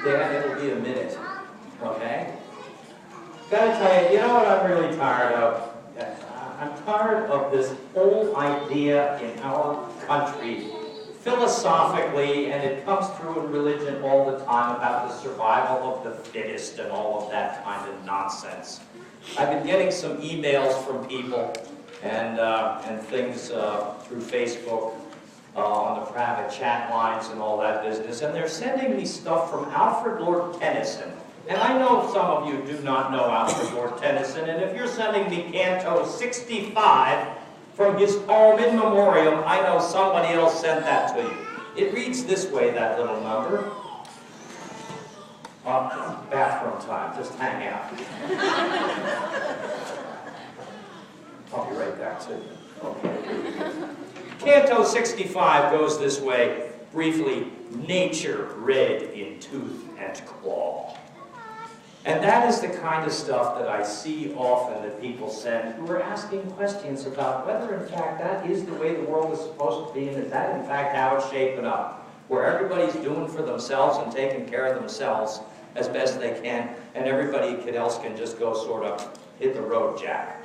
Dan, it'll be a minute, okay? Gotta tell you, you know what I'm really tired of? I'm tired of this whole idea in our country, philosophically, and it comes through in religion all the time, about the survival of the fittest and all of that kind of nonsense. I've been getting some emails from people and things through Facebook on the private chat lines and all that business, and they're sending me stuff from Alfred Lord Tennyson. And I know some of you do not know Alfred Lord Tennyson, and if you're sending me Canto 65 from his poem In Memoriam, I know somebody else sent that to you. It reads this way, that little number. Bathroom time, just hang out. I'll be right back to you. Okay. Canto 65 goes this way, briefly, nature red in tooth and claw. And that is the kind of stuff that I see often that people send who are asking questions about whether in fact that is the way the world is supposed to be, and is that in fact how it's shaping up, where everybody's doing for themselves and taking care of themselves as best they can, and everybody else can just go sort of hit the road, Jack.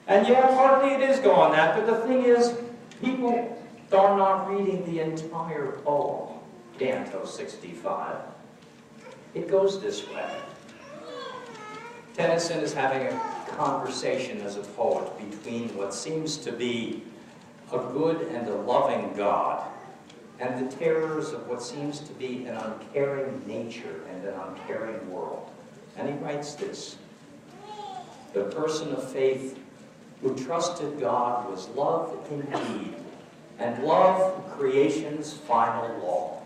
And yeah, partly it is going that, but the thing is, people are not reading the entire poem, Canto 65. It goes this way. Tennyson is having a conversation as a poet between what seems to be a good and a loving God and the terrors of what seems to be an uncaring nature and an uncaring world. And he writes this: the person of faith who trusted God was love indeed, and love creation's final law.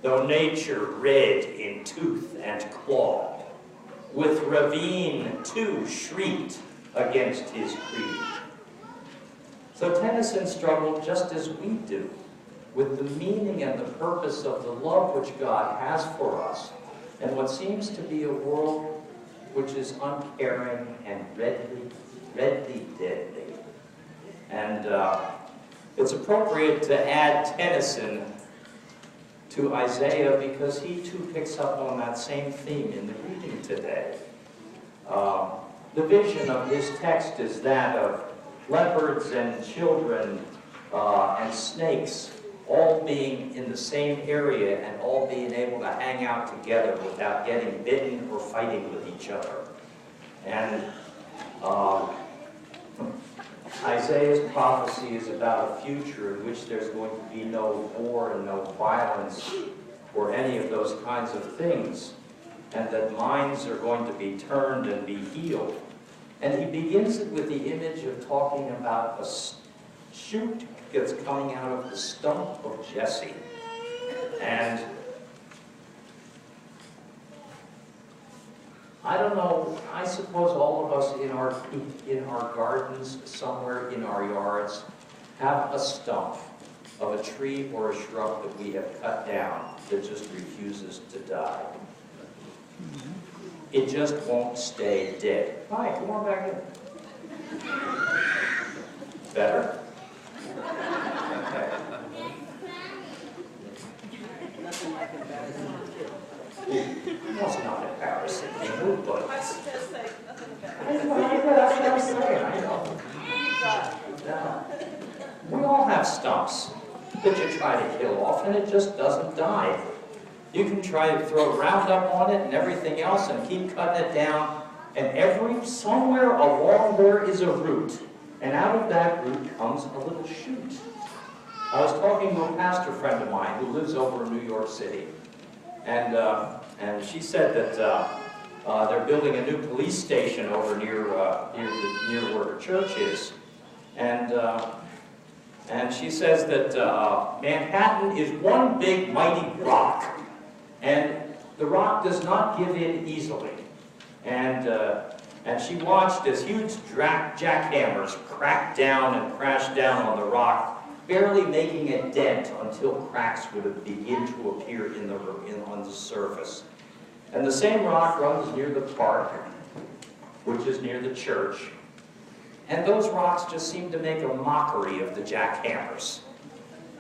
Though nature red in tooth and claw, with ravine too shrieked against his creed. So Tennyson struggled just as we do with the meaning and the purpose of the love which God has for us, and what seems to be a world which is uncaring and redly deadly. And it's appropriate to add Tennyson to Isaiah because he too picks up on that same theme in the reading today. The vision of his text is that of leopards and children and snakes all being in the same area and all being able to hang out together without getting bitten or fighting with each other. And Isaiah's prophecy is about a future in which there's going to be no war and no violence or any of those kinds of things, and that minds are going to be turned and be healed. And he begins it with the image of talking about a shoot that's coming out of the stump of Jesse. And I don't know, I suppose all of us in our gardens, somewhere in our yards, have a stump of a tree or a shrub that we have cut down that just refuses to die. It just won't stay dead. Hi, come on back in. Better? Okay. Nothing like embarrassing. That's not embarrassing, but I was just saying, nothing that's embarrassing. what I'm saying, I know. No. We all have stumps that you try to kill off, and it just doesn't die. You can try to throw Roundup on it and everything else and keep cutting it down, and somewhere along there is a root, and out of that root comes a little shoot. I was talking to a pastor friend of mine who lives over in New York City, and she said that they're building a new police station over near where her church is, and she says that Manhattan is one big mighty rock, and the rock does not give in easily, and she watched as huge jackhammers crack down and crash down on the rock, barely making a dent until cracks would begin to appear on the surface. And the same rock runs near the park, which is near the church, and those rocks just seem to make a mockery of the jackhammers.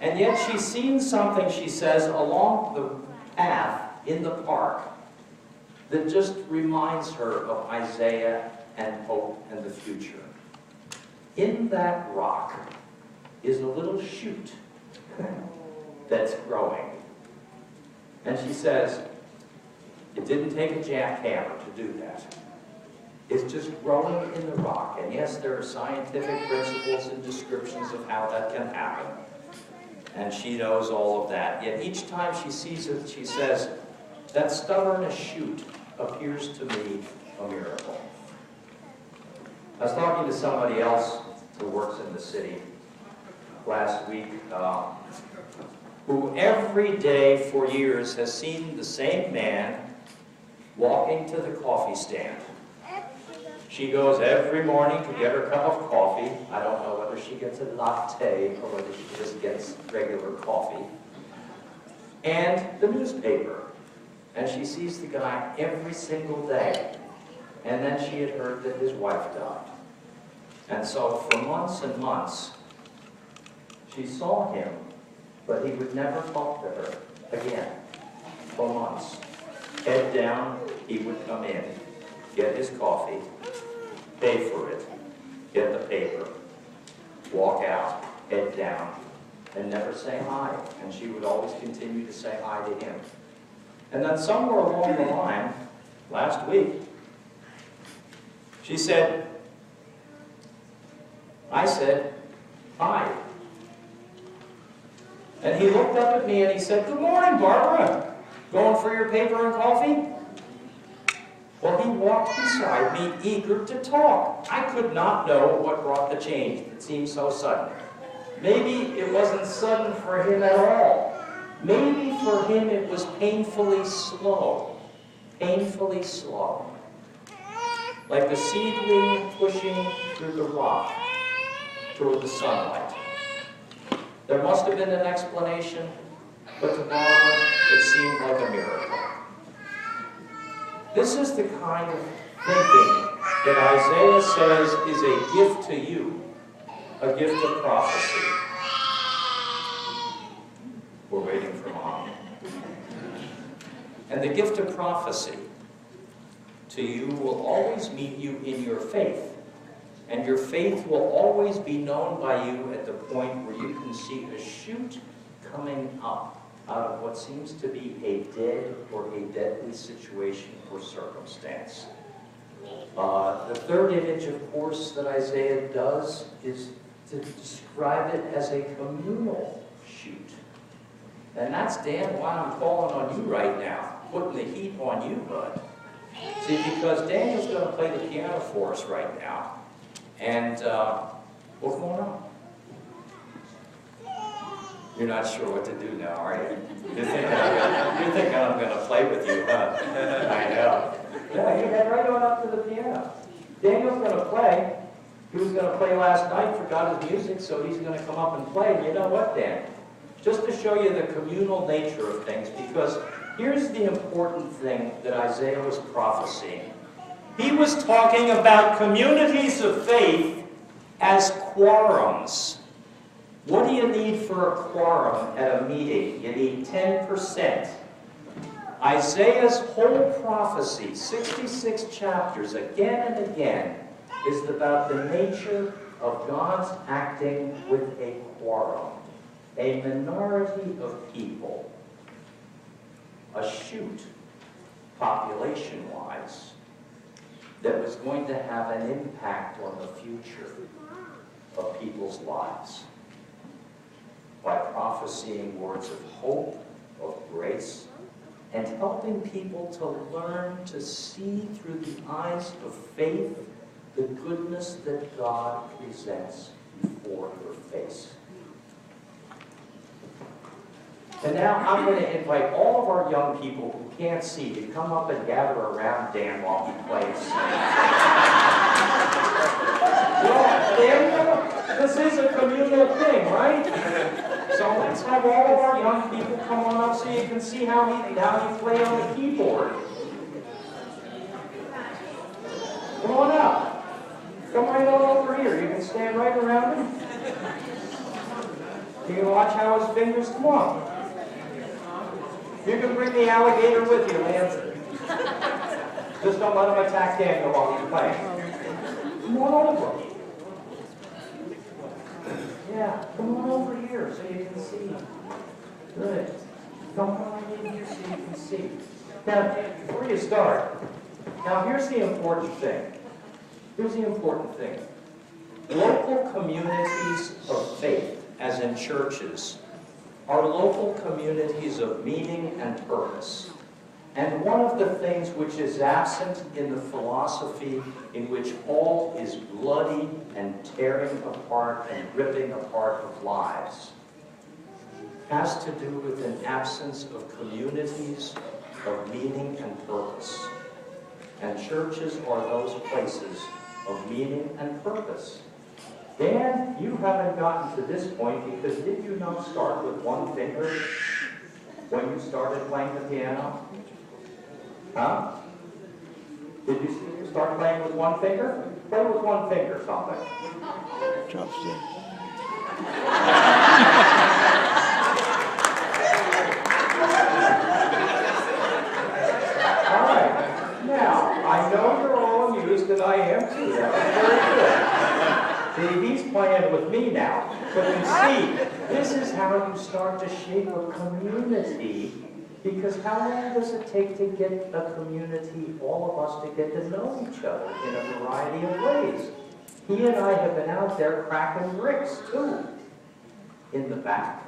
And yet she's seen something, she says, along the path in the park that just reminds her of Isaiah and hope and the future. In that rock is a little shoot that's growing. And she says, it didn't take a jackhammer to do that. It's just growing in the rock. And yes, there are scientific principles and descriptions of how that can happen. And she knows all of that. Yet each time she sees it, she says, that stubborn shoot appears to me a miracle. I was talking to somebody else who works in the city last week, who every day for years has seen the same man walking to the coffee stand. She goes every morning to get her cup of coffee. I don't know whether she gets a latte or whether she just gets regular coffee. And the newspaper. And she sees the guy every single day. And then she had heard that his wife died. And so for months and months, she saw him, but he would never talk to her again. For months. Head down, he would come in, get his coffee, pay for it, get the paper, walk out, head down, and never say hi. And she would always continue to say hi to him. And then somewhere along the line, last week, she said, I said, hi. And he looked up at me and he said, good morning, Barbara. Going for your paper and coffee? Well, he walked beside me, eager to talk. I could not know what brought the change. It seemed so sudden. Maybe it wasn't sudden for him at all. Maybe for him it was painfully slow. Painfully slow. Like a seedling pushing through the rock toward the sunlight. There must have been an explanation, but to Barbara, it seemed like a miracle. This is the kind of thinking that Isaiah says is a gift to you, a gift of prophecy. We're waiting for Mom. And the gift of prophecy to you will always meet you in your faith. And your faith will always be known by you at the point where you can see a shoot coming up out of what seems to be a dead or a deadly situation or circumstance. The third image, of course, that Isaiah does is to describe it as a communal shoot. And that's, Dan, why I'm calling on you right now, putting the heat on you, bud. See, because Daniel's going to play the piano for us right now. And what's going on? You're not sure what to do now, are you? You're thinking I'm going to play with you, huh? I know. Yeah, you head right on up to the piano. Daniel's going to play. He was going to play last night, forgot his music, so he's going to come up and play. And you know what, Dan? Just to show you the communal nature of things, because here's the important thing that Isaiah was prophesying. He was talking about communities of faith as quorums. What do you need for a quorum at a meeting? You need 10%. Isaiah's whole prophecy, 66 chapters, again and again, is about the nature of God's acting with a quorum, a minority of people, a shoot, population-wise, that was going to have an impact on the future of people's lives by prophesying words of hope, of grace, and helping people to learn to see through the eyes of faith the goodness that God presents before your face. And now I'm going to invite all of our young people who can't see to come up and gather around Dan while he plays. Well, Daniel, this is a communal thing, right? So let's have all of our young people come on up so you can see how you play on the keyboard. Come on up. Come right on over here. You can stand right around him. You can watch how his fingers come on. You can bring the alligator with you, Lance. Just don't let him attack Daniel while he's playing. Come on over. Yeah, come on over here so you can see. Good. Come on in here so you can see. Now, before you start, now here's the important thing. Here's the important thing. Local communities of faith, as in churches, are local communities of meaning and purpose. And one of the things which is absent in the philosophy in which all is bloody and tearing apart and ripping apart of lives has to do with an absence of communities of meaning and purpose. And churches are those places of meaning and purpose. Dan, you haven't gotten to this point because did you not start with one finger when you started playing the piano? Huh? Did you start playing with one finger? Play with one finger, something. Chopstick. All right. Now, I know you're all amused, and I am too. That was very good. See, he's playing with me now. But you see, this is how you start to shape a community. Because how long does it take to get a community, all of us, to get to know each other in a variety of ways? He and I have been out there cracking bricks, too, in the back.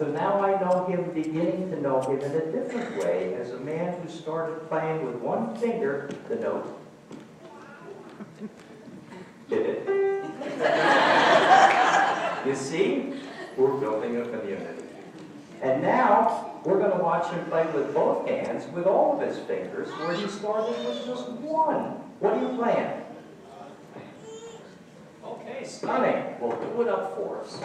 So now I know him, beginning to know him in a different way, as a man who started playing with one finger, the note. Did it? You see? We're building a community. And now, we're going to watch him play with both hands, with all of his fingers, where he started with just one. What are you playing? Okay, stunning. Well, do it up for us.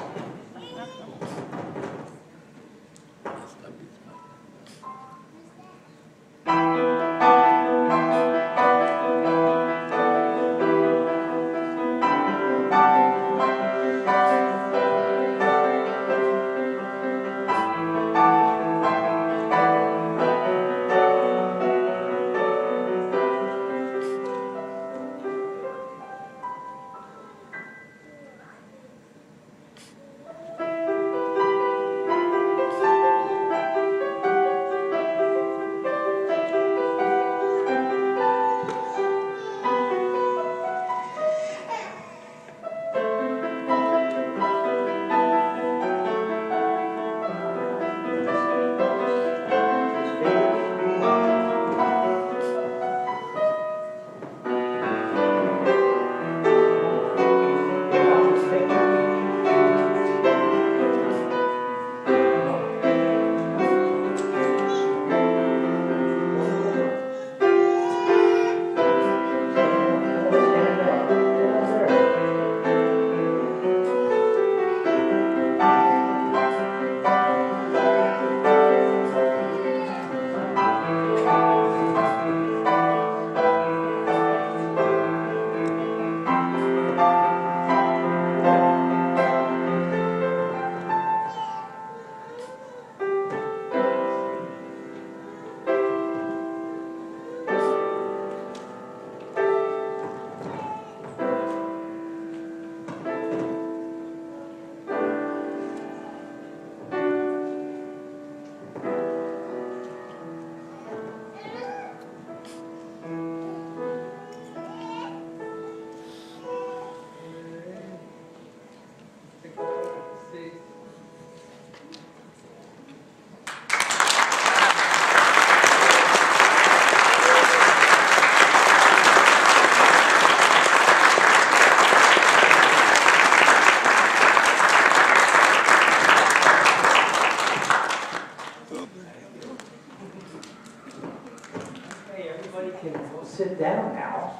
Sit down now.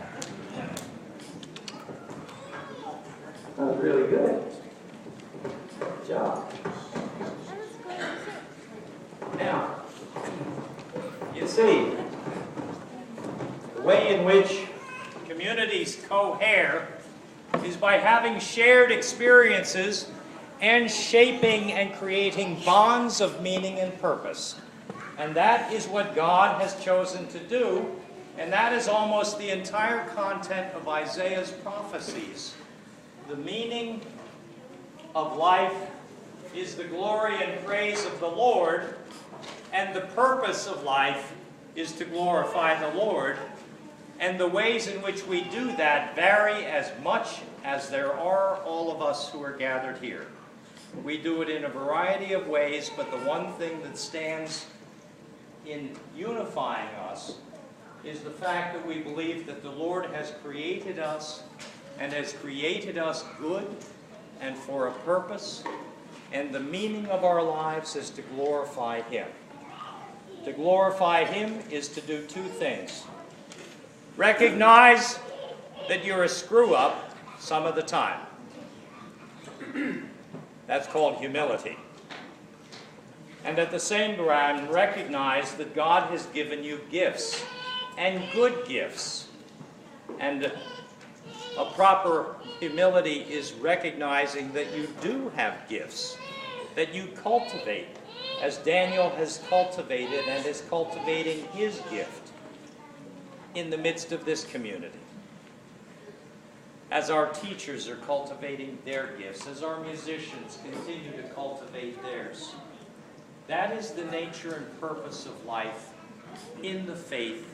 That was really good. Good job. Now, you see, the way in which communities cohere is by having shared experiences and shaping and creating bonds of meaning and purpose. And that is what God has chosen to do, and that is almost the entire content of Isaiah's prophecies. The meaning of life is the glory and praise of the Lord, and the purpose of life is to glorify the Lord. And the ways in which we do that vary as much as there are all of us who are gathered here. We do it in a variety of ways, but the one thing that stands in unifying us is the fact that we believe that the Lord has created us and has created us good and for a purpose, and the meaning of our lives is to glorify Him. To glorify Him is to do two things. Recognize that you're a screw-up some of the time. That's called humility. And at the same time, recognize that God has given you gifts, and good gifts. And a proper humility is recognizing that you do have gifts, that you cultivate, as Daniel has cultivated and is cultivating his gift in the midst of this community. As our teachers are cultivating their gifts, as our musicians continue to cultivate theirs. That is the nature and purpose of life in the faith,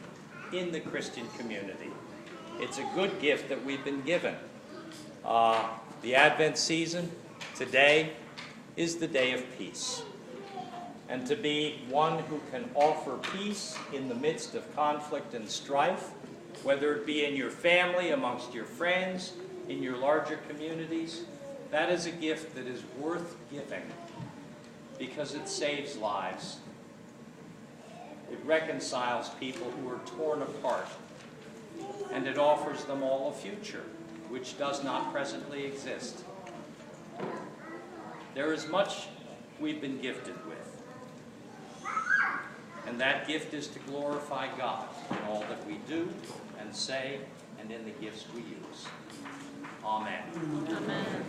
in the Christian community. It's a good gift that we've been given. The Advent season today is the day of peace. And to be one who can offer peace in the midst of conflict and strife, whether it be in your family, amongst your friends, in your larger communities, that is a gift that is worth giving because it saves lives. It reconciles people who are torn apart, and it offers them all a future which does not presently exist. There is much we've been gifted with, and that gift is to glorify God in all that we do and say and in the gifts we use. Amen. Amen.